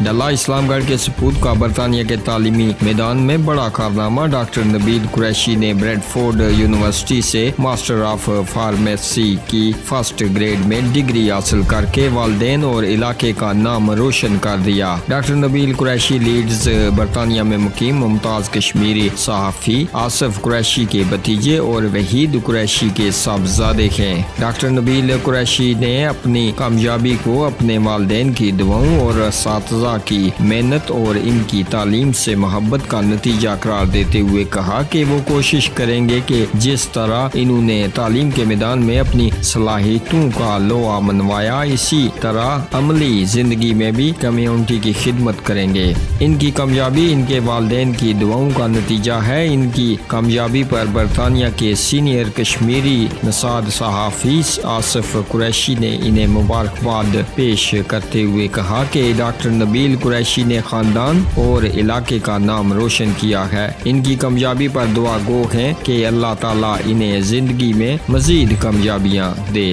डला इस्लामगढ़ के सपूत का बरतानिया के तालीमी मैदान में बड़ा कारनामा। डॉक्टर नबील कुरैशी ने ब्रेडफोर्ड यूनिवर्सिटी से मास्टर ऑफ फार्मेसी की फर्स्ट ग्रेड में डिग्री हासिल करके वालिदैन और इलाके का नाम रोशन कर दिया। डॉक्टर नबील कुरैशी लीड्स बरतानिया में मुकीम मुमताज कश्मीरी सहाफ़ी आसिफ कुरैशी के भतीजे और वहीद कुरैशी के साहबजादे हैं। डॉक्टर नबील कुरैशी ने अपनी कामयाबी को अपने वालिदैन की दुआओं और असातिज़ा की मेहनत और इनकी तालीम से मोहब्बत का नतीजा करार देते हुए कहा कि वो कोशिश करेंगे कि जिस तरह इन्होंने तालीम के मैदान में अपनी सलाहियतों का लोहा मनवाया, इसी तरह अमली जिंदगी में भी कम्युनिटी की खिदमत करेंगे। इनकी कामयाबी इनके वालिदैन की दुआओं का नतीजा है। इनकी कामयाबी पर बरतानिया के सीनियर कश्मीरी नसाद सहाफ़ी आसिफ कुरैशी ने इन्हें मुबारकबाद पेश करते हुए कहा कि डॉक्टर नबील कुरैशी ने खानदान और इलाके का नाम रोशन किया है। इनकी कामयाबी पर दुआ गो है कि अल्लाह ताला इन्हें जिंदगी में मजीद कामयाबियाँ दे।